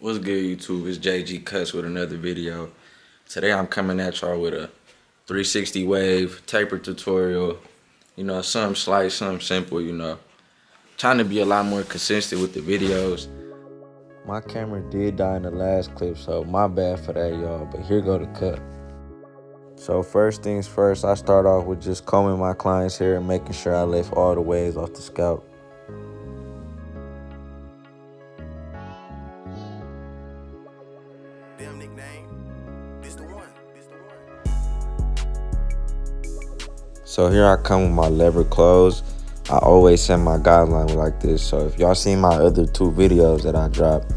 What's good, YouTube? It's JG Cuts with another video. Today I'm coming at y'all with a 360 wave taper tutorial. You know, something slight, something simple, you know. Trying to be a lot more consistent with the videos. My camera did die in the last clip, so my bad for that, y'all. But here go the cut. So first things first, I start off with just combing my client's hair and making sure I lift all the waves off the scalp. So here I come with my lever closed. I always set my guideline like this. So if y'all seen my other two videos that I dropped,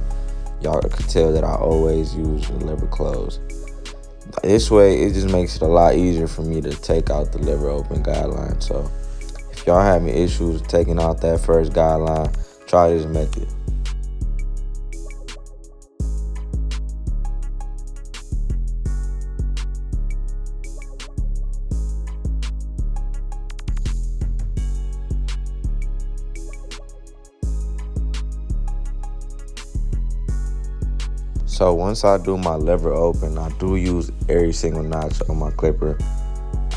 y'all can tell that I always use the lever closed. This way, it just makes it a lot easier for me to take out the lever open guideline. So if y'all having issues taking out that first guideline, try this method. So once I do my lever open, I do use every single notch on my clipper.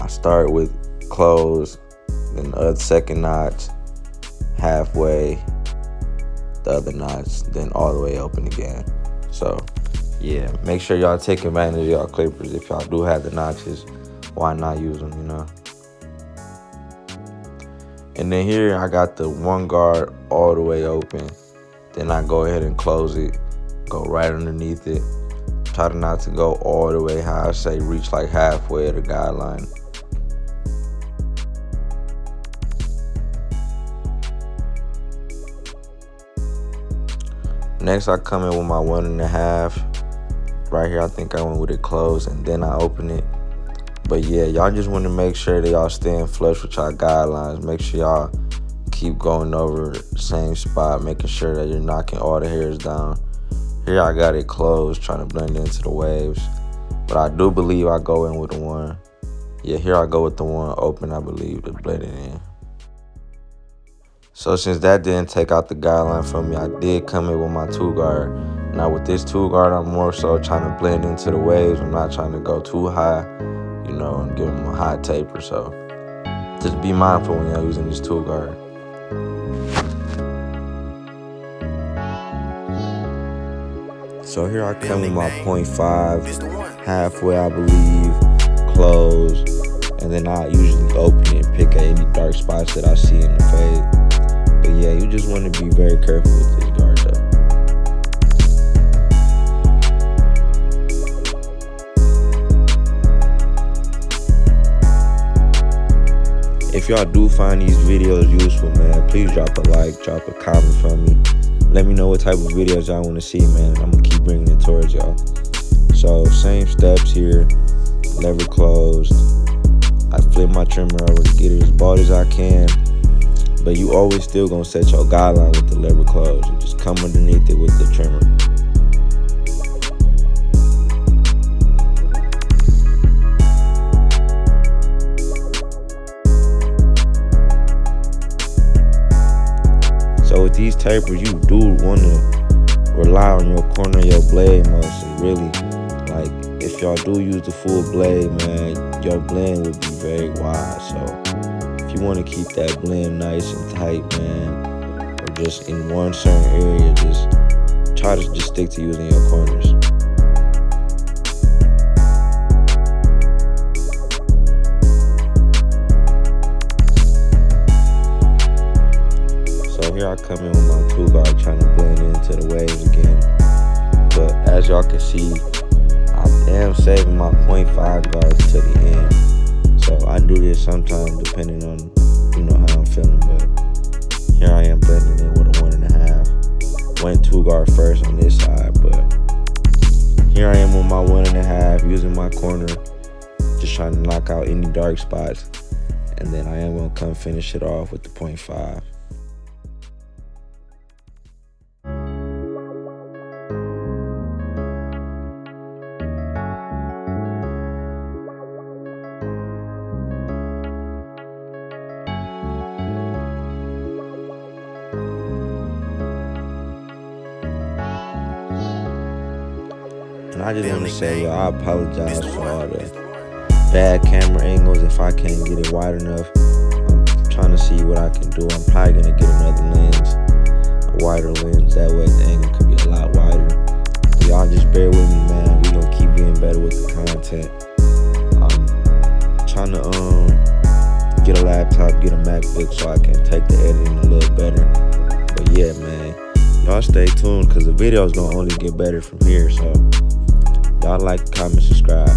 I start with close, then the second notch, halfway, the other notch, then all the way open again. So yeah, make sure y'all take advantage of y'all clippers. If y'all do have the notches, why not use them, you know? And then here I got the one guard all the way open. Then I go ahead and close it. Go right underneath it. Try not to go all the way high. I say reach like halfway of the guideline. Next, I come in with my 1.5. Right here, I think I went with it closed, and then I open it. But yeah, y'all just want to make sure that y'all staying flush with y'all guidelines. Make sure y'all keep going over the same spot, making sure that you're knocking all the hairs down. Here I got it closed, trying to blend into the waves. But I do believe I go in with the one. Yeah, here I go with the one open, I believe, to blend it in. So since that didn't take out the guideline from me, I did come in with my 2-guard. Now with this 2-guard, I'm more so trying to blend into the waves. I'm not trying to go too high, you know, and give them a high taper. So just be mindful when you're using this 2-guard. So here I come with my 0.5, halfway I believe, close, and then I usually open it and pick at any dark spots that I see in the fade. But yeah, you just want to be very careful with this guard though. If y'all do find these videos useful, man, please drop a like, drop a comment from me. Let me know what type of videos y'all want to see, man. I'm going to keep bringing it towards y'all. So, same steps here. Lever closed. I flip my trimmer over to get it as bald as I can. But you always still going to set your guideline with the lever closed. You just come underneath it with the trimmer. So with these tapers, you do want to rely on your corner of your blade mostly, really. Like, if y'all do use the full blade, man, your blend would be very wide. So if you want to keep that blend nice and tight, man, or just in one certain area, just try to just stick to using your corners. Here I come in with my 2-guard trying to blend into the waves again. But as y'all can see, I am saving my 0.5 guard to the end. So I do this sometimes depending on, you know, how I'm feeling. But here I am blending in with a 1.5. Went 2-guard first on this side, but here I am with my 1.5, using my corner, just trying to knock out any dark spots. And then I am going to come finish it off with the 0.5. And I just want to say, yo, I apologize for all the bad camera angles. If I can't get it wide enough, I'm trying to see what I can do. I'm probably going to get another lens, a wider lens. That way the angle could be a lot wider. But y'all just bear with me, man. We going to keep getting better with the content. I'm trying to get a laptop, get a MacBook so I can take the editing a little better. But yeah, man, y'all stay tuned because the video is going to only get better from here. So y'all like, comment, subscribe.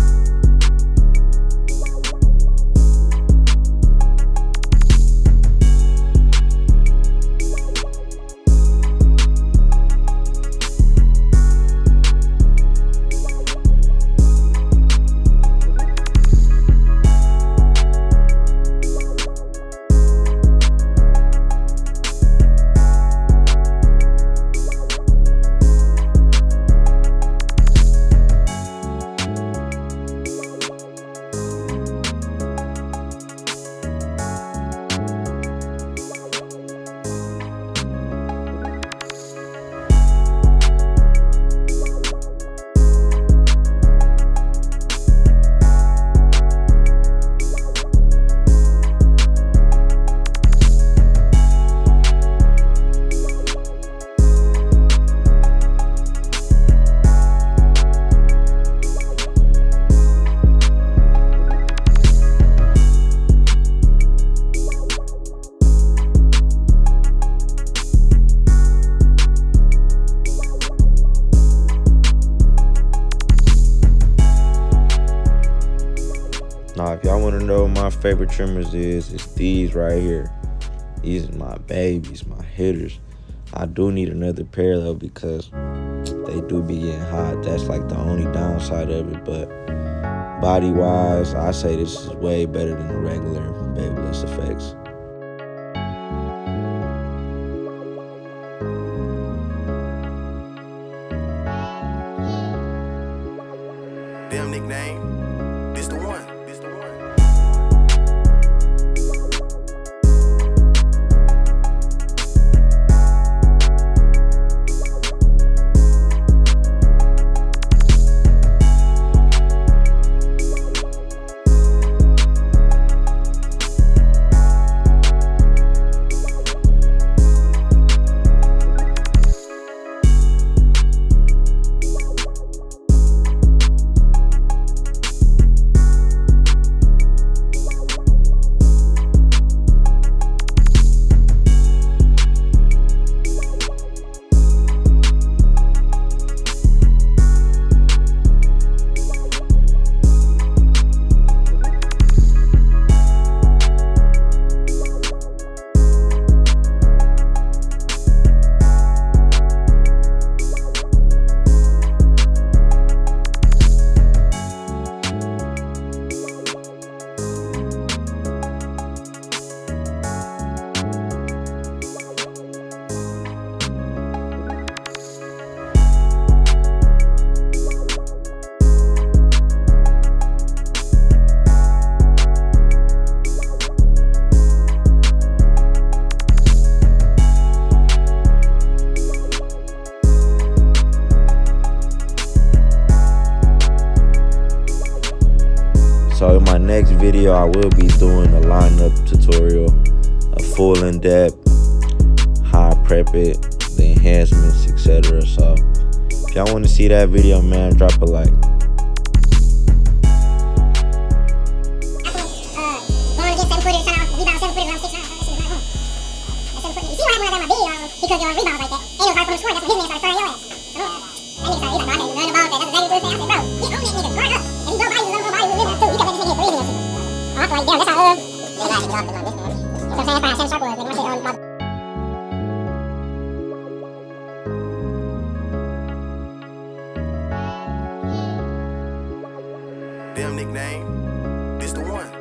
Now, if y'all want to know what my favorite trimmers is, it's these right here. These are my babies, my hitters. I do need another pair though because they do be getting hot. That's like the only downside of it. But body wise, I say this is way better than the regular Vicblends effects. Damn nickname, this the one. So in my next video, I will be doing a lineup tutorial, a full in-depth, how I prep it, the enhancements, etc. So if y'all want to see that video, man, drop a like. Damn nickname, this the one.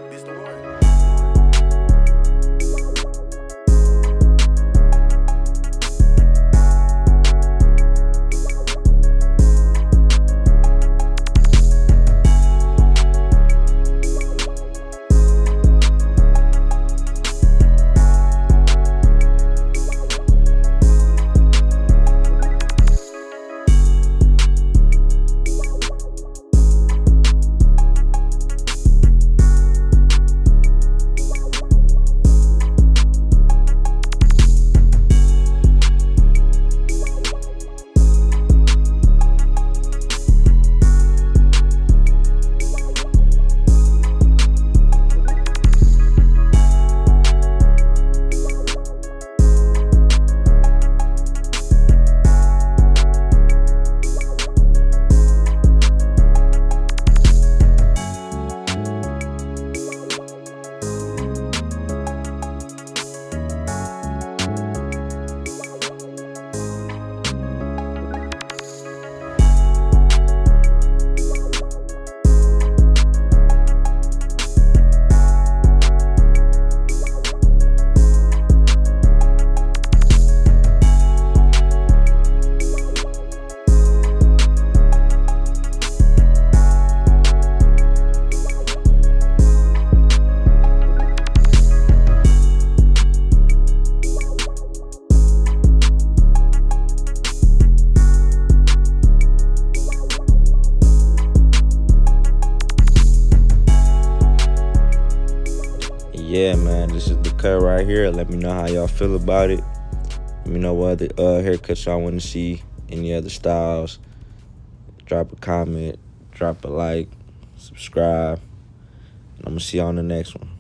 yeah, man, this is the cut right here. Let me know how y'all feel about it. Let me know what other haircuts y'all want to see. Any other styles. Drop a comment. Drop a like. Subscribe. And I'm going to see you on the next one.